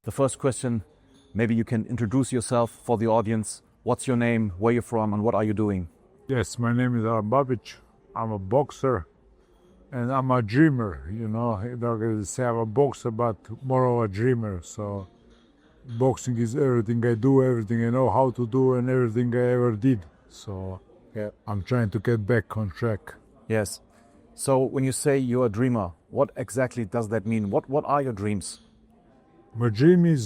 the first question, maybe you can introduce yourself for the audience. What's your name, where you're from, and what are you doing? Yes, my name is Babić. I'm a boxer and I'm a dreamer, you know. They say I'm a boxer, but more of a dreamer. So boxing is everything I do, everything I know how to do, and everything I ever did. So Yeah. I'm trying to get back on track. Yes. So when you say you're a dreamer, what exactly does that mean? What are your dreams? My dream is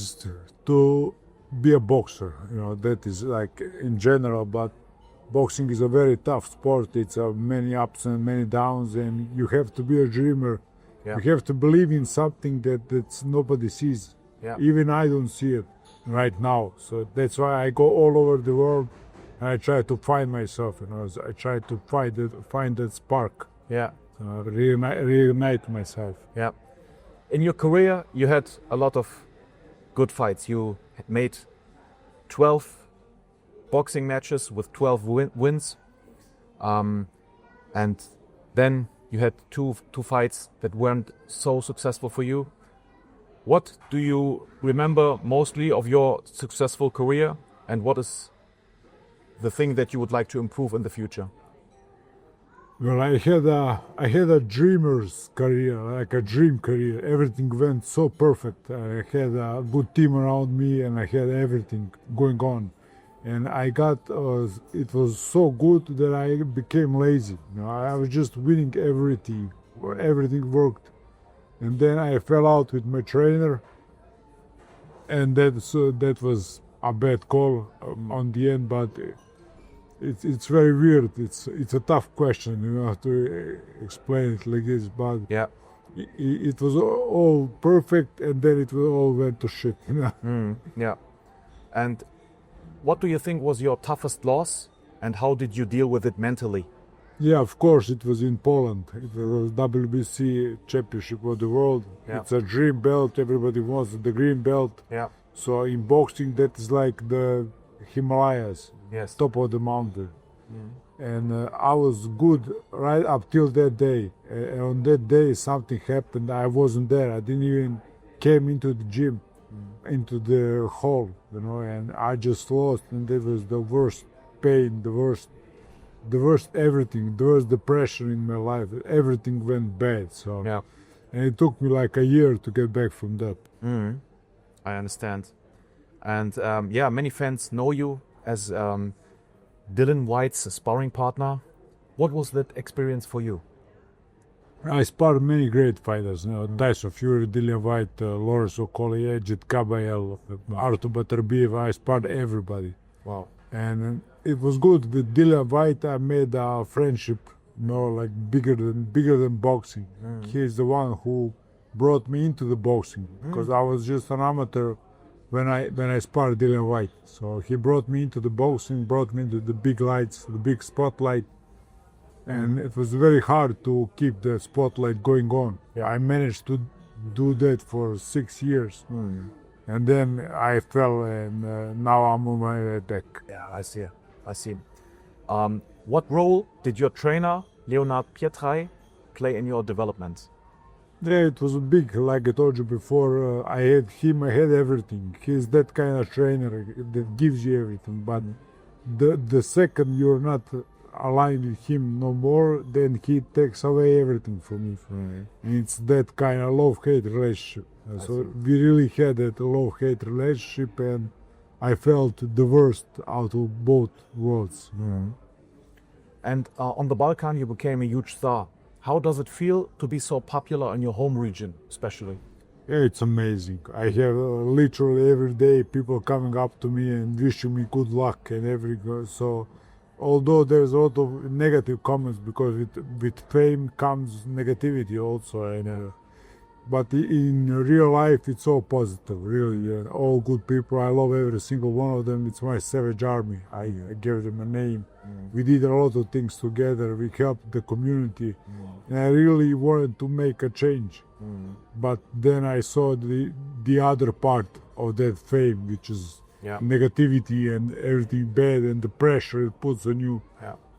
to be a boxer, you know, that is like in general, but boxing is a very tough sport. It's many ups and many downs, and you have to be a dreamer. Yeah. You have to believe in something that nobody sees. Yeah. Even I don't see it right now. So that's why I go all over the world and I try to find myself, you know. I try to find that spark, Yeah. reignite myself. Yeah. In your career, you had a lot of good fights. You had made 12 boxing matches with 12 wins. And then you had two fights that weren't so successful for you. What do you remember mostly of your successful career, and what is the thing that you would like to improve in the future? Well, I had a dreamer's career, like a dream career. Everything went so perfect. I had a good team around me, and I had everything going on. And it was so good that I became lazy. You know, I was just winning everything. Everything worked. And then I fell out with my trainer, and that was a bad call on the end. But it's very weird. It's a tough question, you know, to explain it like this. But Yeah. it was all perfect, and then it all went to shit. You know? Yeah. And what do you think was your toughest loss, and how did you deal with it mentally? Yeah, of course, it was in Poland. It was WBC Championship of the World. Yeah. It's a dream belt. Everybody wants the green belt. Yeah. So in boxing, that is like the Himalayas, Yes. top of the mountain. And I was good right up till that day. And on that day, something happened. I wasn't there. I didn't even came into the gym, into the hall, you know, and I just lost. And that was the worst pain, the worst everything. There was the pressure in my life. Everything went bad. So, Yeah. and it took me like a year to get back from that. I understand. And yeah, many fans know you as Dylan White's sparring partner. What was that experience for you? I sparred many great fighters, you know, Tyson Fury, Dillian White, Lorenz Okolie, Ejit Kabayel, Artur Beterbiev. I sparred everybody. Wow. And it was good. With Dillian White, I made a friendship, you know, like bigger than boxing. He's the one who brought me into the boxing, because I was just an amateur when I sparred Dillian White. So he brought me into the boxing, brought me into the big lights, the big spotlight. And it was very hard to keep the spotlight going on. Yeah. I managed to do that for 6 years. And then I fell, and now I'm on my deck. Yeah, I see. What role did your trainer, Leonard Pietrai, play in your development? Yeah, it was big. Like I told you before, I had him, I had everything. He's that kind of trainer that gives you everything. But the second you're not aligned with him no more, then he takes away everything from you. And it's that kind of love-hate relationship. So we really had that love-hate relationship, and I felt the worst out of both worlds. And on the Balkan, you became a huge star. How does it feel to be so popular in your home region, especially? Yeah, it's amazing. I have literally every day people coming up to me and wishing me good luck and so. Although there's a lot of negative comments, because with fame comes negativity also, and but in real life it's all positive, really. All good people. I love every single one of them. It's my savage army. I gave them a name. We did a lot of things together. We helped the community, and I really wanted to make a change. But then I saw the other part of that fame, which is negativity and everything bad, and the pressure it puts on you.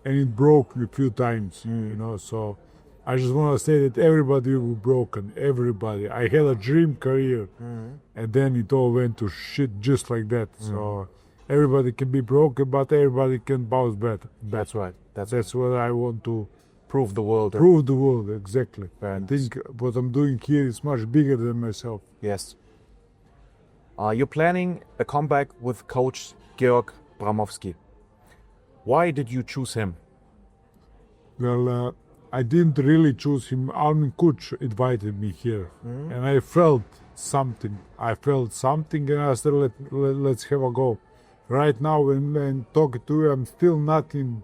And it broke me a few times, you know. So I just want to say that everybody was broken. Everybody. I had a dream career, and then it all went to shit just like that. So everybody can be broken, but everybody can bounce back. That's right. That's what I want to Prove the world. prove the world. Exactly. Very I nice. think what I'm doing here is much bigger than myself. Yes. You're planning a comeback with coach Georg Bramovski. Why did you choose him? Well, I didn't really choose him. Almin Kuch invited me here, and I felt something. And I said, let's have a go. Right now, when talking to you, I'm still not in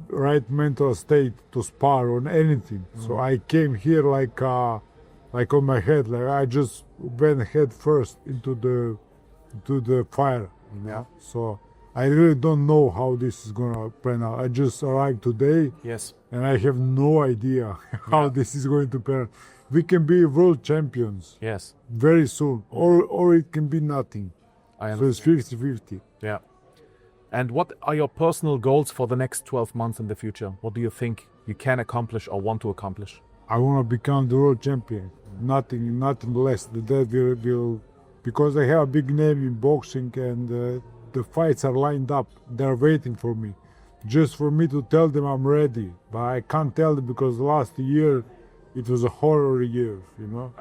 right mental state to spar on anything. So I came here like on my head, like I just went head first into the fire. Yeah. So I really don't know how this is gonna pan out. I just arrived today, Yes. and I have no idea how this is going to pan out. We can be world champions Yes. very soon, or it can be nothing. I So it's understand. 50-50. Yeah. And what are your personal goals for the next 12 months in the future? What do you think you can accomplish or want to accomplish? I want to become the world champion. Nothing less. That will because I have a big name in boxing, and the fights are lined up. They're waiting for me, just for me to tell them I'm ready. But I can't tell them because last year it was a horror year. You know,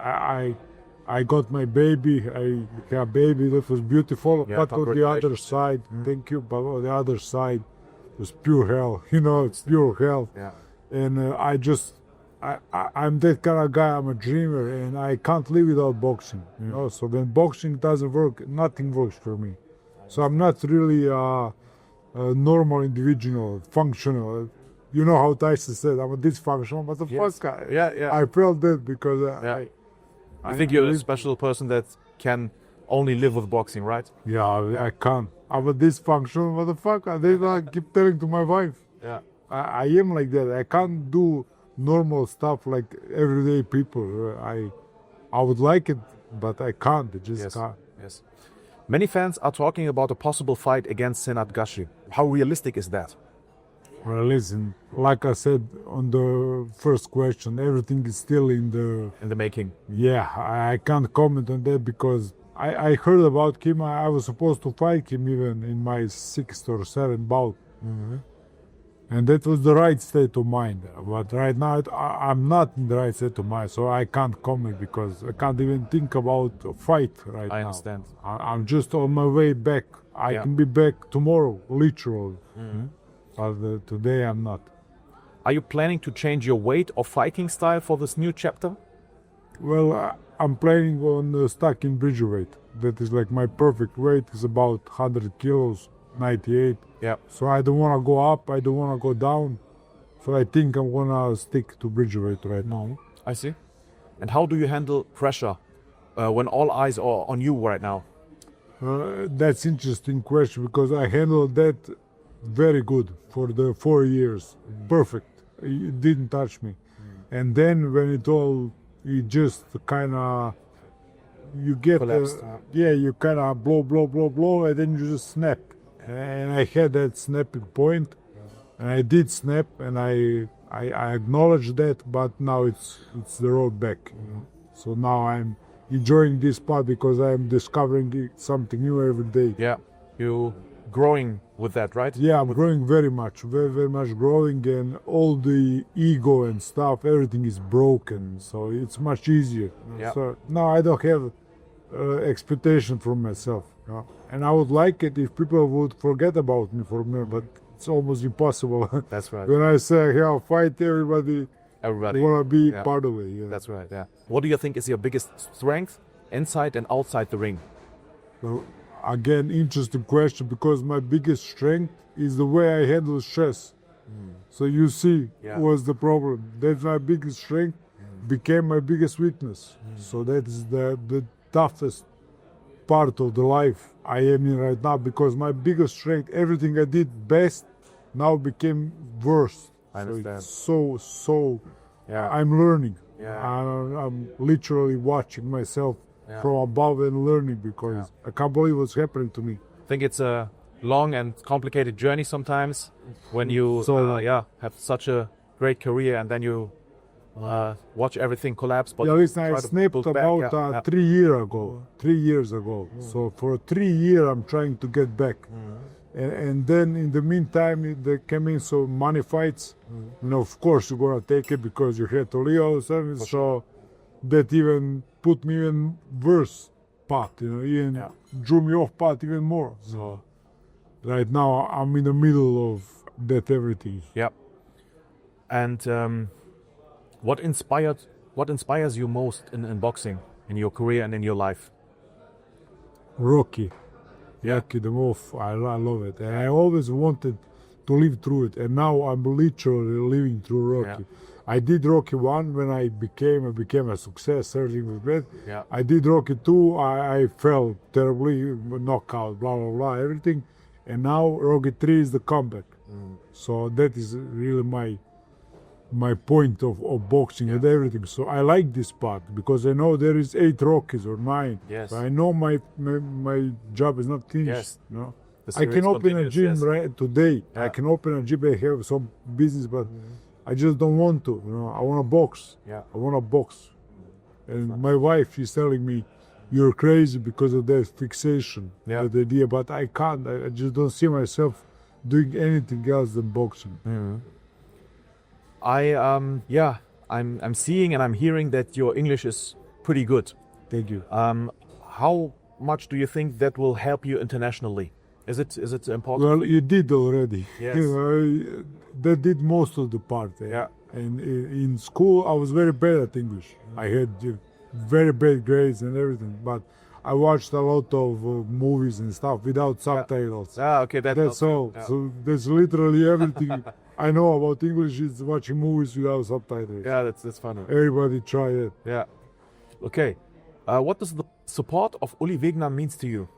I got my baby. I had a baby that was beautiful. Yeah, but on the other side, thank you. But on the other side, it was pure hell. You know, it's pure hell. Yeah. And I'm that kind of guy. I'm a dreamer, and I can't live without boxing. You know, so when boxing doesn't work, nothing works for me. So I'm not really a normal individual, functional. You know how Tyson said, I'm a dysfunctional motherfucker. Yeah. I felt that because I think you're a special person that can only live with boxing, right? I can't. I'm a dysfunctional motherfucker. They like keep telling to my wife. Yeah. I am like that. I can't do normal stuff like everyday people. I would like it, but I can't. I just can't. Yes. Many fans are talking about a possible fight against Senat Gashi. How realistic is that? Well, listen, like I said on the first question, everything is still in the making. Yeah, I can't comment on that because I heard about him. I was supposed to fight him even in my 6th or 7th bout. And that was the right state of mind. But right now, I'm not in the right state of mind, so I can't comment because I can't even think about a fight right now. I understand. I'm just on my way back. I can be back tomorrow, literally. But today I'm not. Are you planning to change your weight or fighting style for this new chapter? Well, I'm planning on stuck in bridgerweight. That is like my perfect weight is about 100 kilos, 98. Yeah. So I don't want to go up, I don't want to go down. So I think I'm going to stick to bridgerweight right now. I see. And how do you handle pressure when all eyes are on you right now? That's interesting question because I handled that very good for the 4 years. Perfect. It didn't touch me. And then when it just kind of, you get, Collapsed, you kind of blow, and then you just snap. And I had that snapping point, and I did snap, and I acknowledge that, but now it's the road back. So now I'm enjoying this part because I'm discovering something new every day. Yeah. You growing with that, right? Yeah, I'm growing very much growing, and all the ego and stuff, everything is broken, so it's much easier. Yeah. So now I don't have expectation from myself. And I would like it if people would forget about me for me, but it's almost impossible. That's right. When I say, yeah, fight, everybody Everybody. want to be part of it. Yeah. That's right, yeah. What do you think is your biggest strength inside and outside the ring? So, again, interesting question because my biggest strength is the way I handle stress. So you see, what's the problem? That's my biggest strength, became my biggest weakness. So that is the toughest part of the life I am in right now because my biggest strength, everything I did best, now became worse. I understand. So I'm learning. I'm literally watching myself from above and learning because I can't believe what's happening to me. I think it's a long and complicated journey sometimes when you have such a great career and then you watch everything collapse. But Yeah, listen, I try to snapped build back. about Yeah, yeah. 3 years ago. 3 years ago. So for 3 years, I'm trying to get back. And then in the meantime, there came in so money fights. And of course, you're gonna take it because you had to leave all of a sudden. So that even put me in worse path. Even Yeah. drew me off path even more. So right now, I'm in the middle of that everything. Yeah. And what inspires you most in boxing, in your career and in your life? Rocky. Yeah. Rocky the most. I love it. And I always wanted to live through it. And now I'm literally living through Rocky. I did Rocky 1 when I became a success, everything was bad. Yeah. I did Rocky 2, I fell terribly, knockout, blah, blah, blah, everything. And now Rocky 3 is the comeback. So that is really my point of boxing and everything. So I like this part because I know there is 8 Rockies or 9. Yes. I know my job is not finished. Yes. No? The I can series open a continues, gym yes. right today. Yeah. I can open a gym. I have some business, but I just don't want to. I want to box. Yeah. I want to box. And my wife, she's telling me, "You're crazy because of that fixation, Yeah. that idea." But I can't. I just don't see myself doing anything else than boxing. I'm seeing and I'm hearing that your English is pretty good. Thank you. How much do you think that will help you internationally? Is it important? Well, you did already. Yes. That did most of the part. Yeah. And in school, I was very bad at English. I had very bad grades and everything. But I watched a lot of movies and stuff without subtitles. Okay, That's helps. all. Yeah. So that's literally everything I know about English is watching movies without subtitles. Yeah, that's funny. Everybody try it. Yeah. Okay. What does the support of Uli Wegner means to you?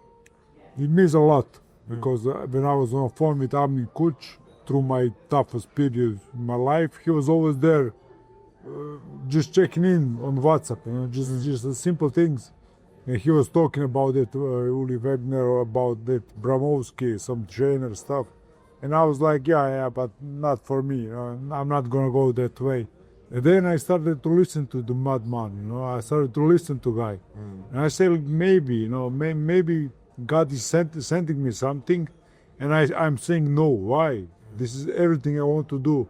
It means a lot because when I was on the phone with Armin Kuch through my toughest period in my life, he was always there, just checking in on WhatsApp, just the simple things. And he was talking about it, Uli Wegner, about that Bramovsky, some trainer stuff. And I was like, yeah, but not for me. I'm not gonna go that way. And then I started to listen to the madman. I started to listen to guy, and I said maybe, maybe God is sending me something, and I'm saying no. Why? This is everything I want to do.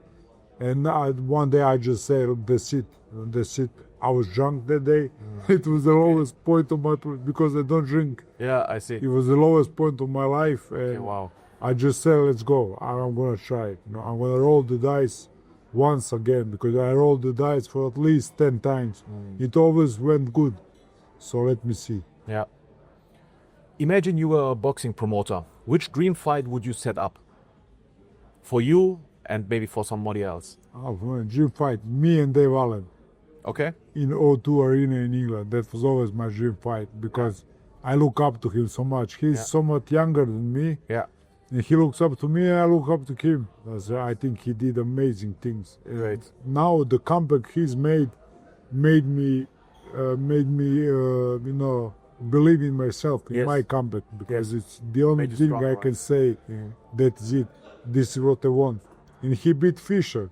And one day I just said, that's it. That's it. I was drunk that day. It was the lowest point of my because I don't drink. Yeah, I see. It was the lowest point of my life, and Okay, wow. I just said, let's go. I'm gonna try it. I'm gonna roll the dice once again because I rolled the dice for at least 10 times. It always went good. So let me see. Yeah. Imagine you were a boxing promoter. Which dream fight would you set up? For you and maybe for somebody else. Gym fight, me and Dave Alen Okay? in O2 Arena in England. That was always my dream fight because I look up to him so much. He's somewhat younger than me. Yeah. And he looks up to me and I look up to him. I think he did amazing things. Great. Now the comeback he's made me believe in myself, in Yes. my comeback, because it's the only Made you thing strong, I right? can say. That's it. This is what I want. And he beat Fisher.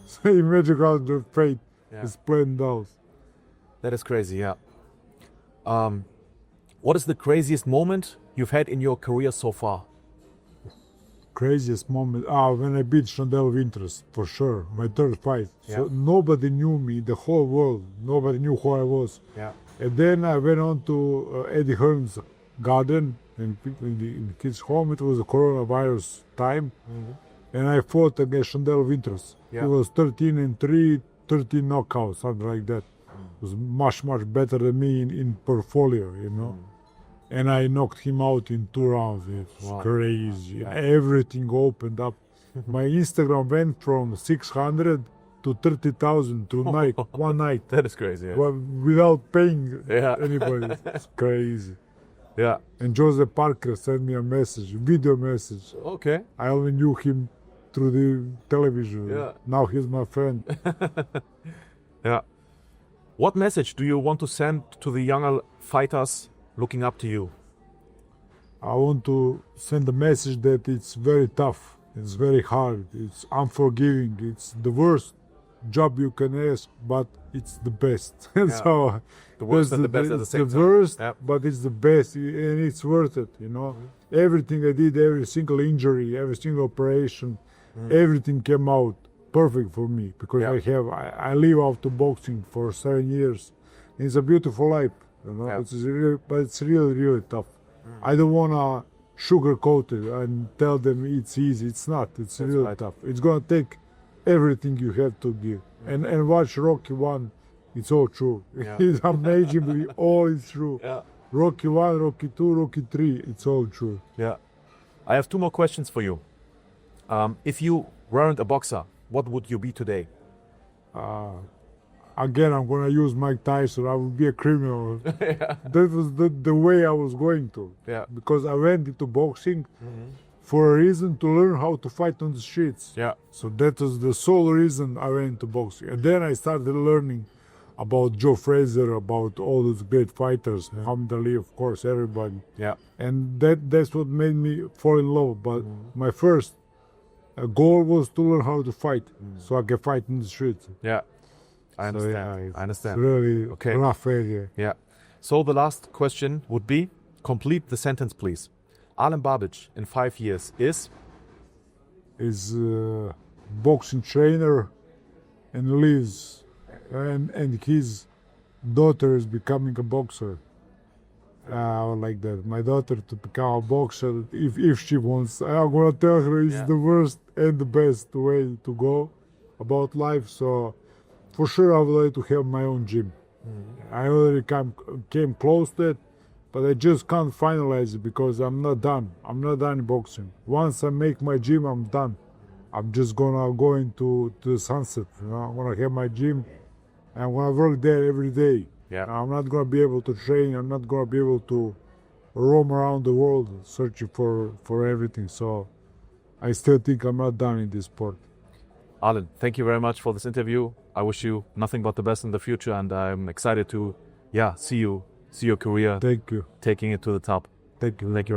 So imagine how the fate is planned out. That is crazy, yeah. What is the craziest moment you've had in your career so far? Craziest moment, when I beat Chandel Winters, for sure, my third fight. So nobody knew me, the whole world, nobody knew who I was. Yeah. And then I went on to Eddie Hearn's garden in the kids' home. It was a coronavirus time. And I fought against Chandel Winters. Yeah. He was 13-3, 13 knockouts, something like that. It was much, much better than me in portfolio, And I knocked him out in 2 rounds. It was crazy. Everything opened up. My Instagram went from 600 to 30,000 to one night. That is crazy, yeah. Well, without paying Yeah. anybody. It's crazy. Yeah. And Joseph Parker sent me a message, video message. Okay. I only knew him through the television. Yeah. Now he's my friend. Yeah. What message do you want to send to the younger fighters looking up to you? I want to send a message that it's very tough. It's very hard. It's unforgiving. It's the worst job you can ask, but it's the best. So The worst that's and the best at the same time. worst, Yeah. but it's the best, and it's worth it. You know, everything I did, every single injury, every single operation, everything came out perfect for me because Yeah. I live after boxing for 7 years. It's a beautiful life, you know. Yeah. But it's really tough. I don't wanna sugarcoat it and tell them it's easy. It's not. It's really right. tough. It's gonna take everything you have to give. And watch Rocky 1. It's all true. Yeah. It's amazing, but all is true. Yeah. Rocky 1, Rocky 2, Rocky 3. It's all true. Yeah. I have two more questions for you. If you weren't a boxer, what would you be today? Again, I'm gonna use Mike Tyson. I would be a criminal. That was the way I was going to. Yeah. Because I went into boxing for a reason to learn how to fight on the streets. Yeah. So that was the sole reason I went into boxing. And then I started learning about Joe Frazier, about all those great fighters, Muhammad Ali, of course, everybody. Yeah. And that's what made me fall in love. But my first goal was to learn how to fight, so I can fight in the streets. Yeah. I So, understand. it's I understand. really Okay. rough area. Yeah. So the last question would be, complete the sentence, please. Alen Babić in 5 years is? Is boxing trainer and lives, and his daughter is becoming a boxer. I would like that. My daughter to become a boxer if she wants. I'm gonna tell her it's the worst and the best way to go about life. So for sure I would like to have my own gym. I already came close to it, but I just can't finalize it because I'm not done. I'm not done in boxing. Once I make my gym, I'm done. I'm just gonna go into the sunset. You know, I'm gonna have my gym, and I'm gonna work there every day. Yeah. I'm not gonna be able to train. I'm not gonna be able to roam around the world searching for everything. So I still think I'm not done in this sport. Alen, thank you very much for this interview. I wish you nothing but the best in the future, and I'm excited to, see your career Thank you. taking it to the top. Thank you. Thank you.